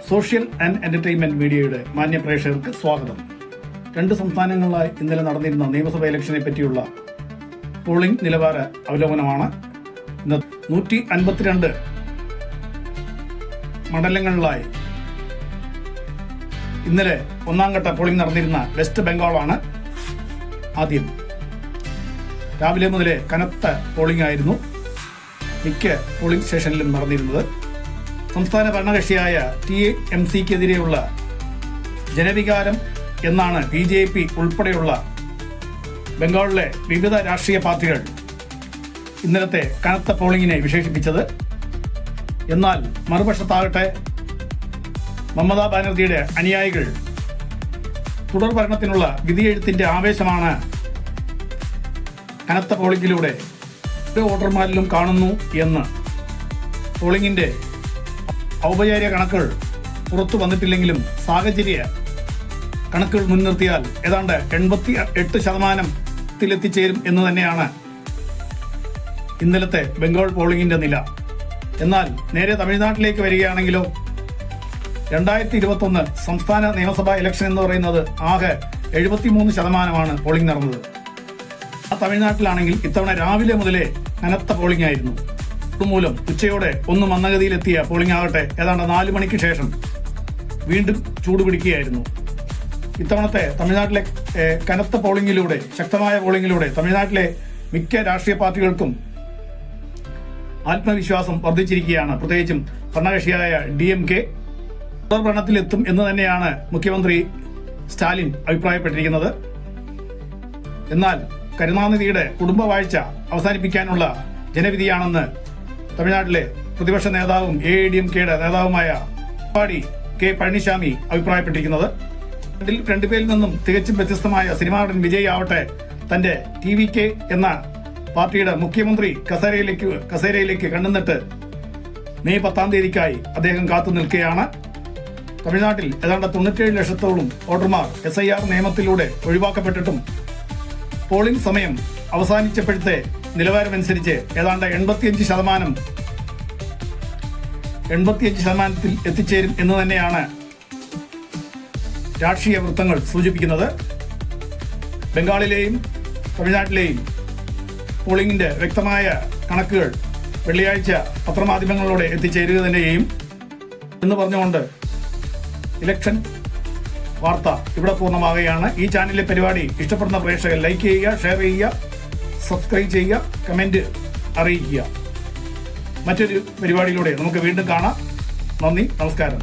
Social and entertainment മീഡിയയുടെ മാന്യ പ്രേക്ഷകർക്ക് സ്വാഗതം. 2 സംസ്ഥാനങ്ങളിലായി ഇന്നലെ നടന്നിരുന്ന നിയമസഭാ ഇലക്ഷനെ പറ്റിയുള്ള പോളിംഗ് നിലവാര അവലോകനമാണ്. 152 മണ്ഡലങ്ങളിലായി ഇന്നലെ ഒന്നാം ഘട്ട പോളിംഗ് നടന്നിരുന്ന വെസ്റ്റ് ബംഗാളാണ് ആദ്യം. രാവിലെ മുതലേ കനത്ത പോളിംഗ് ആയിരുന്നു മിക്ക പോളിംഗ് സ്റ്റേഷനിലും നടന്നിരുന്നത്. സംസ്ഥാന ഭരണകക്ഷിയായ TMCക്കെതിരെയുള്ള ജനവികാരം എന്നാണ് BJP ഉൾപ്പെടെയുള്ള ബംഗാളിലെ വിവിധ രാഷ്ട്രീയ പാർട്ടികൾ ഇന്നലത്തെ കനത്ത പോളിംഗിനെ വിശേഷിപ്പിച്ചത്. എന്നാൽ മറുപക്ഷത്താകട്ടെ മമതാ ബാനർജിയുടെ അനുയായികൾ തുടർ ഭരണത്തിനുള്ള വിധിയെഴുത്തിന്റെ ആവേശമാണ് കനത്ത പോളിംഗിലൂടെ വോട്ടർമാരിലും കാണുന്നു എന്ന് പോളിംഗിന്റെ ഔപചാരിക കണക്കുകൾ പുറത്തു വന്നിട്ടില്ലെങ്കിലും സാഹചര്യ കണക്കുകൾ മുൻനിർത്തിയാൽ ഏതാണ്ട് 88% എത്തിച്ചേരും എന്ന് തന്നെയാണ് ഇന്നലത്തെ ബംഗാൾ പോളിംഗിന്റെ നില. എന്നാൽ നേരെ തമിഴ്നാട്ടിലേക്ക് വരികയാണെങ്കിലോ 2021 സംസ്ഥാന നിയമസഭാ ഇലക്ഷൻ എന്ന് പറയുന്നത് ആകെ 73% പോളിംഗ് നടന്നത്. ആ തമിഴ്നാട്ടിലാണെങ്കിൽ ഇത്തവണ രാവിലെ മുതലേ കനത്ത പോളിംഗ് ആയിരുന്നു. മൂലം ഉച്ചയോടെ ഒന്ന് മന്ദഗതിയിലെത്തിയ പോളിംഗ് ആകട്ടെ ഏതാണ്ട് 4 മണിക്ക് ശേഷം വീണ്ടും ചൂടുപിടിക്കുകയായിരുന്നു. ഇത്തവണത്തെ തമിഴ്നാട്ടിലെ കനത്ത പോളിംഗിലൂടെ, ശക്തമായ പോളിംഗിലൂടെ തമിഴ്നാട്ടിലെ മിക്ക രാഷ്ട്രീയ പാർട്ടികൾക്കും ആത്മവിശ്വാസം വർദ്ധിച്ചിരിക്കുകയാണ്. പ്രത്യേകിച്ചും ഭരണകക്ഷിയായ DMK തുടർ ഭരണത്തിലെത്തും എന്ന് തന്നെയാണ് മുഖ്യമന്ത്രി സ്റ്റാലിൻ അഭിപ്രായപ്പെട്ടിരിക്കുന്നത്. എന്നാൽ കരുണാനിധിയുടെ കുടുംബവാഴ്ച അവസാനിപ്പിക്കാനുള്ള ജനവിധിയാണെന്ന് തമിഴ്നാട്ടിലെ പ്രതിപക്ഷ നേതാവും AIADMKയുടെ നേതാവുമായ എടപ്പാടി K പഴനിസ്വാമി അഭിപ്രായപ്പെട്ടിരിക്കുന്നത്. രണ്ടുപേരിൽ നിന്നും തികച്ചും വ്യത്യസ്തമായ സിനിമാ നടൻ വിജയ് ആവട്ടെ തന്റെ TVK എന്ന പാർട്ടിയുടെ മുഖ്യമന്ത്രി കസേരയിലേക്ക് കണ്ണുന്നിട്ട് മെയ് 10 തീയതിക്കായി അദ്ദേഹം കാത്തു നിൽക്കുകയാണ്. തമിഴ്നാട്ടിൽ ഏതാണ്ട് 97 ലക്ഷത്തോളം വോട്ടർമാർ SIR നിയമത്തിലൂടെ ഒഴിവാക്കപ്പെട്ടിട്ടും പോളിംഗ് സമയം അവസാനിച്ചപ്പോഴത്തെ നിലവാരമനുസരിച്ച് ഏതാണ്ട് 85% എത്തിച്ചേരും എന്ന് തന്നെയാണ് രാഷ്ട്രീയ വൃത്തങ്ങൾ സൂചിപ്പിക്കുന്നത്. ബംഗാളിലെയും തമിഴ്നാട്ടിലെയും പോളിംഗിന്റെ വ്യക്തമായ കണക്കുകൾ വെള്ളിയാഴ്ച പത്രമാധ്യമങ്ങളിലൂടെ എത്തിച്ചേരുക തന്നെ ചെയ്യും എന്ന് പറഞ്ഞുകൊണ്ട് ഇലക്ഷൻ വാർത്ത ഇവിടെ പൂർണ്ണമാകുകയാണ്. ഈ ചാനലിലെ പരിപാടി ഇഷ്ടപ്പെടുന്ന പ്രേക്ഷകർ ലൈക്ക് ചെയ്യുക, ഷെയർ ചെയ്യുക, സബ്സ്ക്രൈബ് ചെയ്യുക, കമന്റ് അറിയിക്കുക. മറ്റൊരു പരിപാടിയിലൂടെ നമുക്ക് വീണ്ടും കാണാം. നന്ദി, നമസ്കാരം.